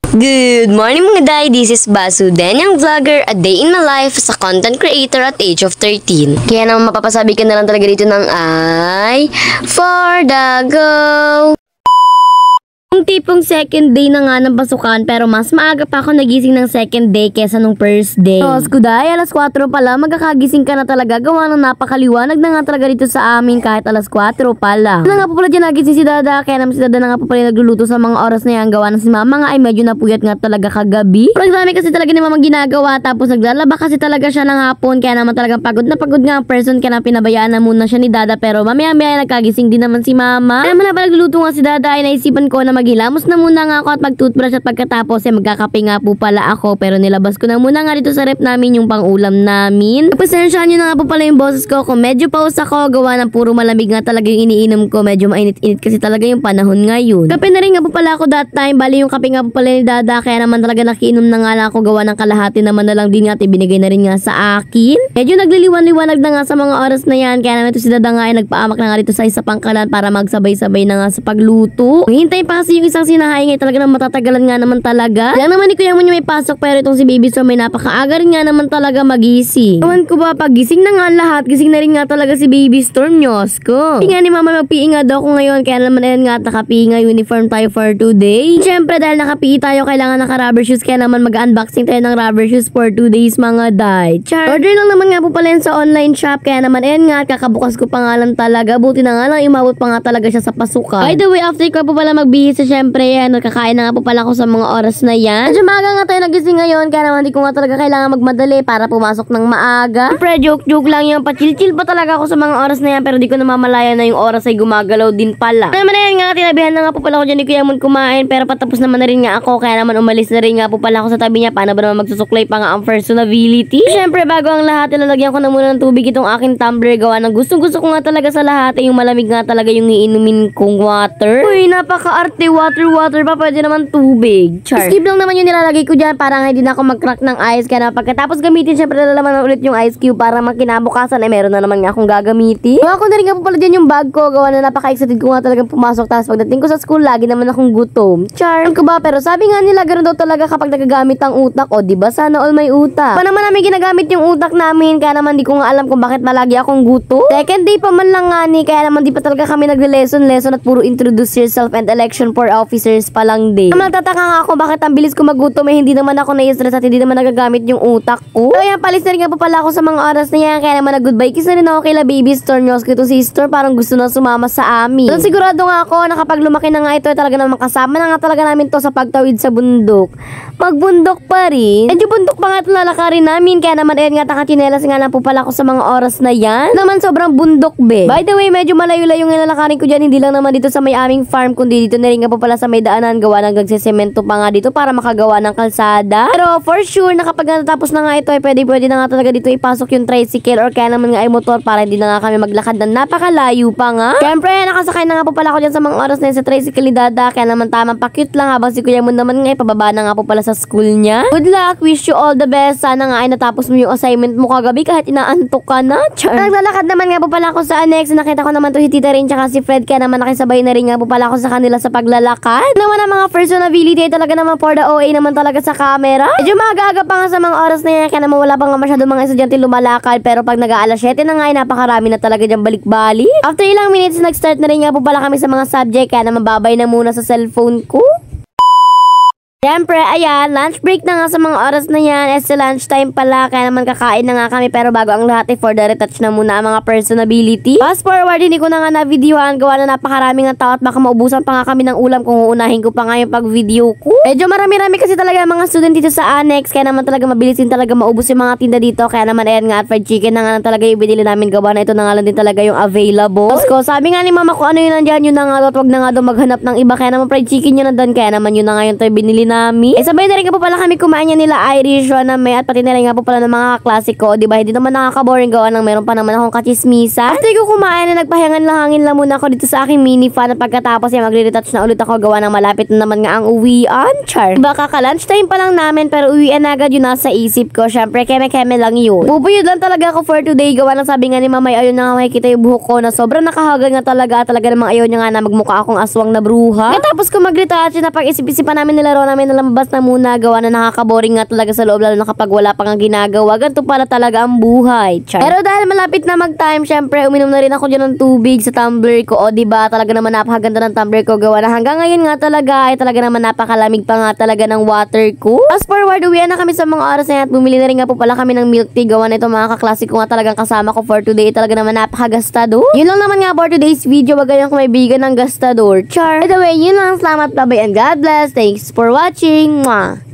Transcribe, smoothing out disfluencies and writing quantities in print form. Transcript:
Good morning mga day, this is Basu, Danyang Vlogger, a day in my life as a content creator at age of 13. Kaya naman mapapasabi ka na lang talaga dito ng ay for the go! Yung tipong second day na nga ng pasukan pero mas maaga pa ako nagising ng second day kesa nung first day. So, skuday, alas 4 pala, magkakagising ka na talaga gawa ng napakaliwanag na nga talaga dito sa amin kahit alas 4 pala. Na nga po pala dyan nagising si Dada, kaya naman si Dada na nga po pala nagluluto sa mga oras na yan gawa ng si Mama nga ay medyo napuyat nga talaga kagabi. Pero dami kasi talaga ni Mama ginagawa tapos naglalaba kasi talaga siya ng hapon kaya naman talagang pagod na pagod nga ang person kaya na pinabayaan na muna siya ni Dada pero mamaya-maya nagkagising din naman si Mama. Kaya naman na nagluluto nga si Dada ay naisipan ko na maghilamos na muna nga ako at mag-toothbrush at pagkatapos ay magkakape nga po pala ako pero nilabas ko na muna nga dito sa rep namin yung pang-ulam namin. Pasensyahan nyo na nga po pala yung boses ko kung medyo pause ako gawa ng puro malamig nga talaga yung iniinom ko, medyo mainit-init kasi talaga yung panahon ngayon. Kape na rin nga po pala ako that time, bali yung kape nga po pala ni Dada kaya naman talaga nakiinom na nga lang ako gawa ng kalahati naman na lang din nga at ibinigay na rin nga sa akin. Medyo nagliliwan-liwanag na nga sa mga oras na yan kaya naman ito si Dada nga ay nagpaamak na nga dito sa isa pang kalan para magsabay-sabay na nga sa pagluto. Hintay pa kasi yung isang sinahay nga talaga na matatagalan nga naman talaga. Lang naman ni Kuya Munyo may pasok pero itong si Baby So may napakaaga rin nga naman talaga magising. Ewan ko ba, pag gising na nga lahat, gising na rin nga talaga si Baby Storm, Diyos ko. Hindi nga ni Mama magpi nga daw ko ngayon kaya naman ayun nga nakapi nga uniform tayo for today. Siyempre dahil nakapi tayo kailangan naka-rubber shoes kaya naman mag-unboxing tayo ng rubber shoes for 2 days mga day. Char. Order lang naman nga po pala yun sa online shop kaya naman ayun nga kakabukas ko pa nga lang talaga. Buti na nga lang umabot pa nga talaga siya sa pasukan. By the way, after ko po pala magbihis siyempre yan, kakain na nga po pala ako sa mga oras na yan. Medyo maaga nga tayo nagising ngayon kaya naman di ko nga talaga kailangan magmadali para pumasok ng maaga. Siyempre joke lang yan, pa-chill pa talaga ako sa mga oras na yan pero di ko namamalaya na yung oras ay gumagalaw din pala. Kaya naman na yan nga, tinabihan na nga po pala ako dyan ni Kuya Mun kumain pero patapos naman na rin nga ako kaya naman umalis na rin nga po pala ako sa tabi niya. Paano ba naman magsusuklay pa nga ang personability? Siyempre bago ang lahat, ilalagyan ko na muna ng tubig itong aking tumbler gawa ng gusto ko nga talaga sa lahat yung malamig nga talaga yung iinumin kong water. Uy, napaka-arte, water pa, pwede naman tubig. Char. Skip lang naman yung nilalagay ko dyan para nga hindi na ako mag-crack ng ice kaya na pagkatapos gamitin syempre lalaman na ulit yung ice cube para makinabukasan ay meron na naman nga akong gagamitin. Gawa ko na rin nga po pala dyan yung bag ko gawa na napaka-excited ko nga talagang pumasok tapos pagdating ko sa school lagi naman akong gutom. Char. Ko ba pero sabi nga nila ganoon daw talaga kapag nagagamit ang utak o diba sana all may utak. Pa naman namin ginagamit yung utak namin kaya naman di ko nga alam kung bakit malagi akong gutom. Second day pa man lang nga ni kaya naman di pa talaga kami nagle-lesson at puro introduce yourself and election for officers pa lang din. Nagtataka nga ako bakit ang bilis ko magutom eh hindi naman ako na-stress at hindi naman nagagamit yung utak ko. So yan, palis na rin nga po pala ako sa mga oras na yan kaya naman nag-goodbye kiss na rin ako kay Baby Storm. Niyos ko itong si Storm parang gusto na sumama sa amin. So sigurado nga ako na kapag lumaki na nga ito talaga naman kasama na nga talaga namin to sa pagtawid sa bundok. Magbundok pa rin. Medyo bundok pa nga ito lalakarin namin kaya naman ayun nga takachinelas nga lang po pala ako sa mga oras na yan. Naman sobrang bundok be. By the way, medyo malayo-layo yung lalakarin ko dyan hindi lang naman dito sa may aming farm kundi dito na rin nga po pala sa may daanan gawa ng nagsesemento pa nga dito para makagawa ng kalsada. Pero for sure na kapag natapos na nga ito ay pwede na nga talaga dito ipasok yung tricycle or kaya naman nga ay motor para hindi na nga kami maglakad ng napakalayo pa nga. Siyempre nakasakay na nga po pala ako dyan sa mga oras na yun sa tricycle ni Dada kaya naman tamang pa-cute lang habang si Kuya Mun naman nga pababa na nga po pala sa school niya. Good luck, wish you all the best. Sana nga ay natapos mo yung assignment mo kagabi kahit inaantok ka na. Char. Naglalakad naman nga po pala ako sa annex. Nakita ko naman to si Tita rin tsaka si Fred kaya naman nakisabay na rin nga po pala ako sa kanila sa paglalakad. Naman ang mga personability ay talaga naman for the OA naman talaga sa camera. Medyo maaga pa nga sa mga oras na yan kaya naman wala pa nga masyado mga estudyante lumalakad pero pag nag-aalas 7 na nga ay napakarami na talaga dyan balik-balik. After ilang minutes nag-start na rin nga po pala kami sa mga subject kaya naman babay na muna sa cellphone ko. Siyempre, ayan, lunch break na nga sa mga oras na yan. Sa lunchtime pala, kaya naman kakain na nga kami. Pero bago ang lahat for the retouch na muna ang mga personability. Fast forward, hindi ko na nga na-videoan. Gawa na napakarami ng tao at baka maubusan pa nga kami ng ulam kung uunahin ko pa nga yung pag-video ko. Medyo marami-rami kasi talaga mga student dito sa annex. Kaya naman talaga mabilis din talaga maubos yung mga tinda dito. Kaya naman, ayan nga, at fried chicken na nga talaga yung binili namin. Gawa na ito na nga lang din talaga yung available. Tapos sabi nga ni Mama ko, ano yun nandyan, yun na nga, at wag na nga daw maghanap ng iba. Kaya naman fried chicken yun nandun. Kaya naman yun na nga yung tayo binili namin. Sabay na rin nga po pala kami kumain niya nila Irish, Roname at pati na rin nga po pala ng mga klasiko. Diba? Hindi naman nakaka-boring gawa ng meron pa naman akong kachismisa. After ko kumain na nagpahingan lang hangin lang muna ako dito sa aking mini fan at pagkatapos ay magre-retouch na ulit ako gawa ng malapit na naman nga ang uwian. Char. Diba kaka-lunchtime pa lang namin pero uwian na agad yun nasa isip ko. Syempre keme-keme lang yun. Bubuyod lang talaga ako for today gawa ng sabi nga ni Mamay ayun na nga makikita yung buhok ko na sobrang nakahagad nga talaga namang ayaw niya nga na magmukha akong aswang na bruha. Katapos ko mag-retouch na pag-isip-isipan namin nila Roname kami na lumabas na muna. Gawa na nakakaboring nga talaga sa loob lalo na kapag wala pang ginagawa. Ganito pala talaga ang buhay. Char. Pero dahil malapit na mag-time, syempre uminom na rin ako dyan ng tubig sa tumbler ko. O diba, talaga naman napakaganda ng tumbler ko. Gawa na hanggang ngayon nga talaga ay talaga naman napakalamig pa nga talaga ng water ko. Fast forward, uwian na kami sa mga oras na yan at bumili na rin nga po pala kami ng milk tea. Gawa na ito mga kaklasiko nga talagang kasama ko for today. Talaga naman napakagastado. Yun lang naman nga for today's video. Wag kayong kumaibigan ng gastador. Char. By the way, yun lang. Salamat, bye-bye, and God bless. Thanks for watching. Mwah!